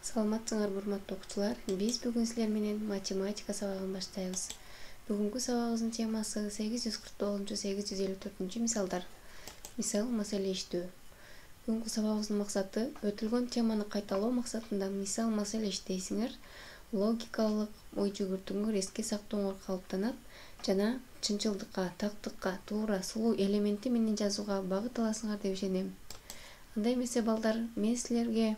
Саламатсыңарбы урматтуу окуучулар. Биз бүгүн силер менен математика сабагын баштайбыз. Бүгүнкү сабагыбыздын темасы 849-854 мисалдар. Мисал маселе иштөө. Бүгүнкү сабагыбыздын максаты өтүлгөн теманы кайталоо максатында мисал маселе иштейсиңер, логикалык ой жүгүртүүңөр эске сактооңор калыптанат жана чынчылдыкка, тактыкка, туура, сулуу элементи менен жазууга багыт аласыңар деп ишенем. Андай эмесе балдар, мен силерге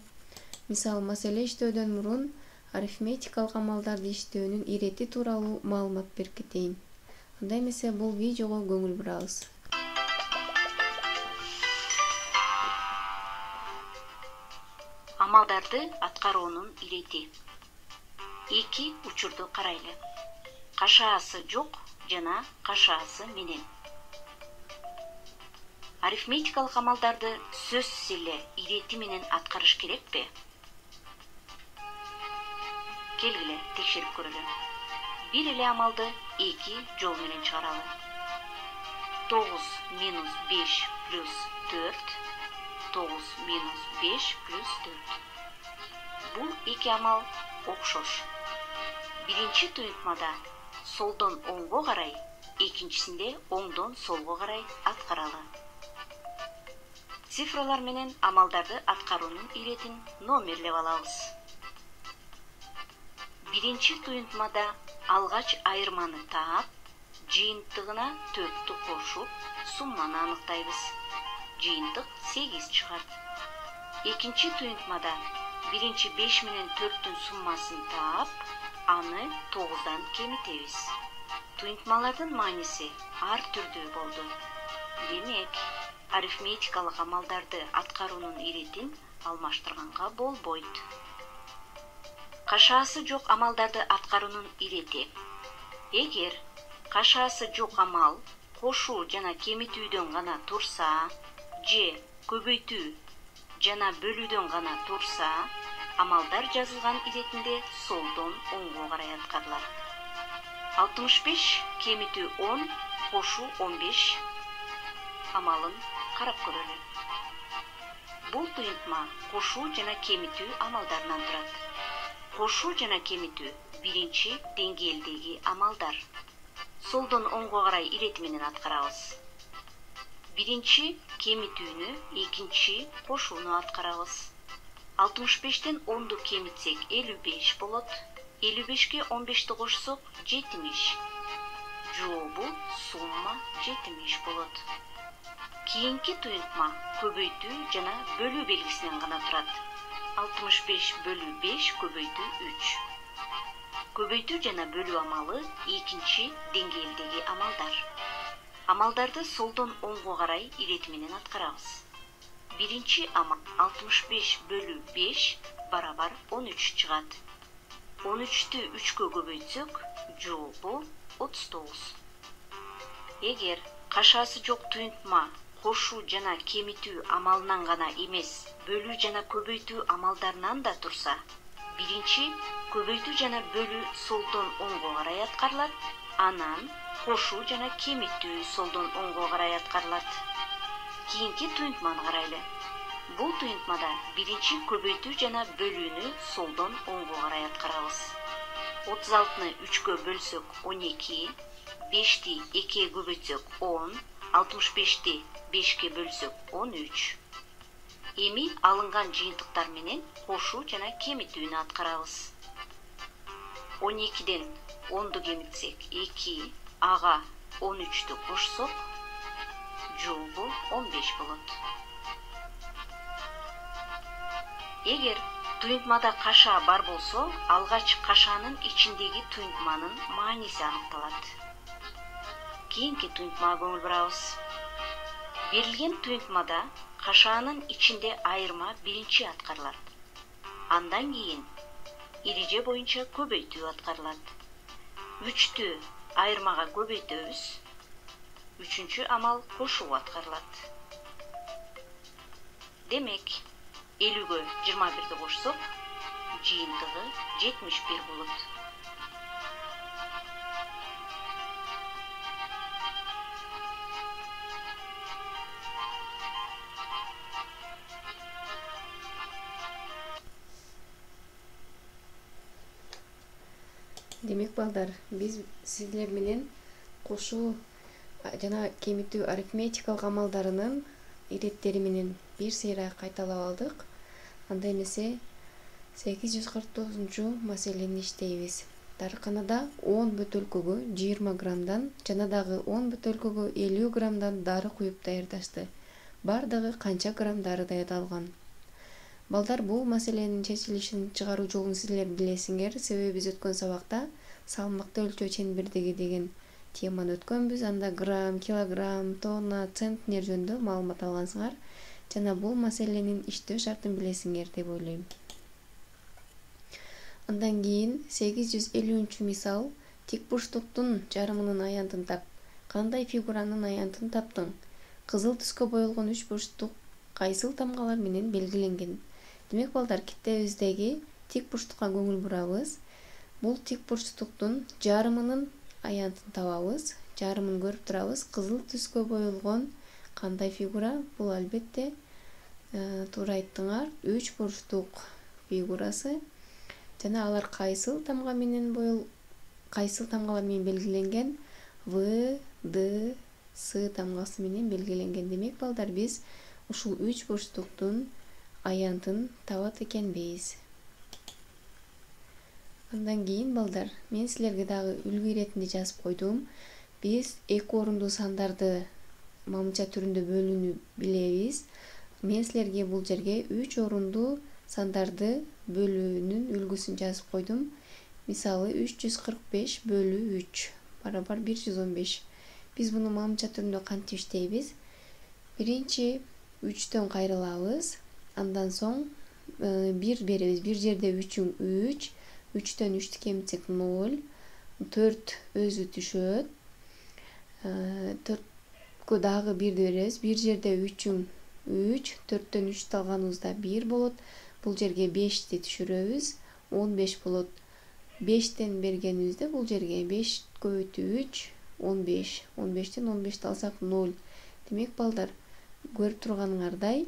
мисал маселе иштөөдөн мурун арифметикалык амалдарды иштөөнүн ирети тууралуу маалымат берип кетейин. Андай эмесе бул видеого көңүл бурабыз. Амалдарды аткаруунун ирети. Эки учурду карайлы. Кашаасы жок жана кашаасы менен. Арифметикалык амалдарды сөзсүз эле ирети менен аткарыш керекпи? Келгиле текшерип көрөлү. Бир эле амалды эки жол менен чыгаралы. 9 минус 5 плюс 4, 9 минус 5 плюс 4. Бул эки амал окшош. Биринчи туюнтмада солдон оңго карай, экинчисинде оңдон солго карай аткаралы. Цифралар менен амалдарды аткаруунун иретин номерлеп алабыз. Биринчи туюнтмада алгач айырманы таап, жыйынтыгына 4-тү кошуп, сумманы аныктайбыз. Жыйынтык 8 чыгат. Экинчи туюнтмада биринчи 5 менен 4-түн суммасын таап, аны 9дан кемитебиз. Туюнтмалардын мааниси ар түрдүү болду. Демек, арифметикалык амалдарды аткаруунун иретин алмаштырганга болбойт. Кашаасы жок амалдарды аткаруунун ирети. Эгер кашаасы жок амал кошуу жана кемитүүдөн гана турса, же көбөйтүү жана бөлүүдөн гана турса, амалдар жазылган иретинде солдон оңго карай аткарылат. 65 кемитүү 10, кошуу 15 амалын карап көрөлү. Бул туюнтма кошуу жана кемитүү амалдарынан турат. Кошуу жана кемитүү биринчи деңгээлдеги амалдар. Солдон оңго карай ирети менен аткарабыз. Биринчи кемитүүнү, экинчи кошууну аткарабыз. 65тен 10ду кемитсек 55 болот. 55ке 15ти кошсок 70. Жообу сумма 70 болот. Кийинки туюнтма көбөйтүү жана бөлүү белгисинен гана турат. 65 бөлүү 5 көбөйтүү 3. Көбөйтүү жана бөлүү амалы экинчи деңгээлдеги амалдар. Амалдарды солдон оңго карай ирети менен аткарабыз. Биринчи амал 65 бөлүү 5 барабар 13 чыгат. 13тү 3кө көбөйтсөк, жообу 39. Эгер кашаасы жок туюнтма кошуу жана кемитүү амалынан гана эмес, бөлүү жана көбөйтүү амалдарынан да турса, биринчи көбөйтүү жана бөлүү солдон оңго карай аткарылат, анан кошуу жана кемитүү солдон оңго карай аткарылат. Кийинки туюнтманы карайлы. Бул туюнтмада биринчи көбөйтүү жана бөлүүнү солдон оңго карай аткарабыз. 36-ны 3кө бөлсөк 12, 5ти 2-ге көбөйтсөк 10, 65ти 5ке бөлсөк 13. Эми алынган жыйынтыктар менен кошуу жана кемитүүнү аткарабыз. 12ден 10ду кемитсек 2, ага 13тү кошсок, жообу 15 болот. Эгер туюнтмада кашаа бар болсо, алгач кашаанын ичиндеги туюнтманын мааниси аныкталат. Кийинки туюнтмага көңүл бурабыз. Берилген туюнтмада кашаанын ичинде айырма биринчи аткарылат. Андан кийин эреже боюнча көбөйтүү аткарылат. 3тү айырмага көбөйтөбүз. Үчүнчү амал кошуу аткарылат. Демек, 50-гө 21ди кошсок, жыйынтыгы 71 болот. Демек балдар, биз силер менен кошуу жана кемитүү арифметикалык амалдарынын иреттери менен бир сейра кайталап алдык. Анда эмесе 849 маселени иштейбиз. Дарыканада 10 бөтөлкөгө 20 граммдан жана дагы 10 бөтөлкөгө 50 граммдан дары куюп даярдашты. Бардыгы канча грамм дары даярдалган? Балдар, бул маселенин чечилишин чыгаруу жолун силер билесиңер, себеби биз өткөн сабакта салмакты өлчөө чембердиги деген теманы өткөнбүз. Анда грамм, килограмм, тонна, центнер жөнүндө маалымат алгансыңар жана бул маселенин иштөө шартын билесиңер деп ойлойм. Андан кийин 850 мисал. Тик бурчтуктун жарымынын аянтын тап. Кандай фигуранын аянтын таптың? Кызыл түскө боелгон 3 бурчтук кайсыл тамгалар менен белгиленген? Демек балдар, китебиздеги тик бурчтукка көңүл бурабыз. Бул тик бурчтуктун жарымынын аянтын табабыз. Жарымын көрүп турабыз. Кызыл түскө боелгон кандай фигура? Бул албетте туура айттыңар, 3 бурчтук фигурасы. Жана алар кайсыл тамгалар менен белгиленген? В, Д, С тамгасы менен белгиленген. Демек балдар, биз ушул 3 бурчтуктун аянтын табат экенбиз. Андан кийин балдар, мен силерге дагы үлгү иретинде жазып койдум. Биз эки орундуу сандарды мамыча түрүндө бөлүүнү билебиз. Мен силерге бул жерге 3 орундуу сандарды бөлүүнүн үлгүсүн жазып койдум. Мисалы 345 бөлүү 3 барабар 115. Биз буну мамыча түрүндө кантип иштейбиз? Биринчи 3төн кайрылабыз. Андан соң 1 беребиз. Бир жерде 3-үн 3, 3төн 3тү кемитсек 0, 4 өзү түшөт. 4кө дагы 1 беребиз. Бир жерде 3-үн 3, 4төн 3 алганыбызда 1 болот. Бул жерге 5ти түшүрөбүз, 15 болот. 5тен бергенибизде бул жерге 5 көбөйтүү 3, 15. 15тен 15ти алсак 0. Демек балдар, көрүп турганыңардай,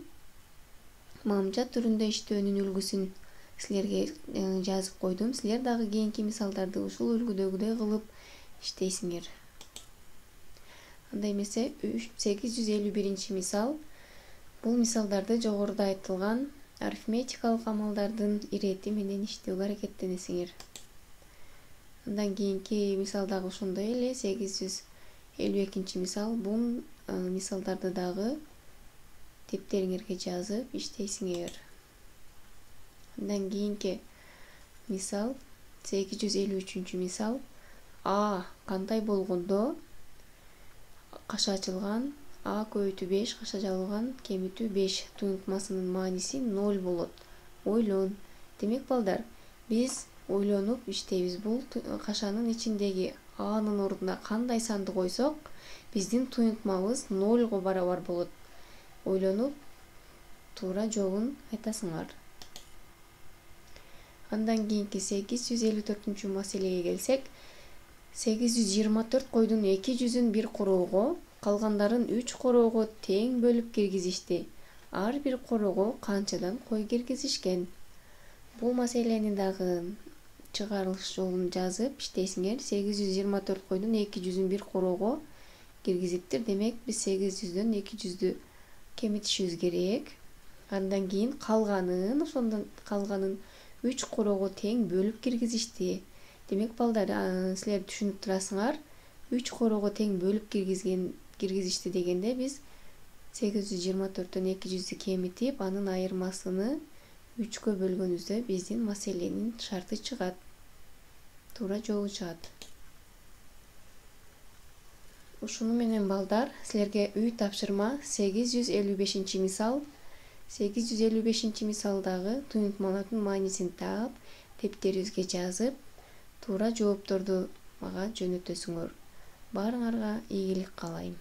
мамыча түрүндө иштөөнүн үлгүсүн силерге жазып койдум. Силер дагы кийинки мисалдарды ушул үлгүдөгүдөй кылып иштейсиңер. Анда эмесе 851 мисал. Бул мисалдарды жогоруда айтылган арифметикалык амалдардын ирети менен иштөөгө аракеттенесиңер. Андан кийинки мисал дагы ошондой эле, 852 мисал. Бул мисалдарды дагы дептериңерге жазып иштейсиңер. Андан кийинки мисал 853 мисал. А кандай болгондо каша ачылган, А көбөйтүү 5 каша жабылган, кемитүү 5 туюнтмасынын мааниси 0 болот. Ойлон. Демек балдар, биз ойлонуп иштейбиз. Бул кашанын ичиндеги Анын ордуна кандай санды койсок, биздин туюнтмабыз 0го барабар болот. Ойлонуп туура жообун айтасыңар. Андан кийинки 854 маселеге келсек, 824 койдун 200-ün 1 короого, калгандарын 3 короого тең бөлүп киргизишти. Ар бир короого канчадан кой киргизишкен? Бул маселени дагы чыгарылыш жолун жазып иштейсиңер. 824 койдун 200-ün 1 короого киргизиптир. Демек биз 800дөн 200дү кемитишибиз керек. Андан кийин ошондон калганын 3 короого тең бөлүп киргизишти. Демек балдар, силер түшүнүп турасыңар, 3 короого тең бөлүп киргизишти дегенде биз 824дөн 200дү кемитип, анын айырмасыны 3кө бөлгөнүбүздө биздин маселенин шарты чыгат. Туура жообу чыгат. Ушуну менен балдар, силерге үй тапшырма 855 мисал. 855 мисалдагы туюнтмалардын маанисин таап, дептерибизге жазып, туура жоопторду мага жөнөтөсүңөр. Баарыңарга ийгилик каалайм.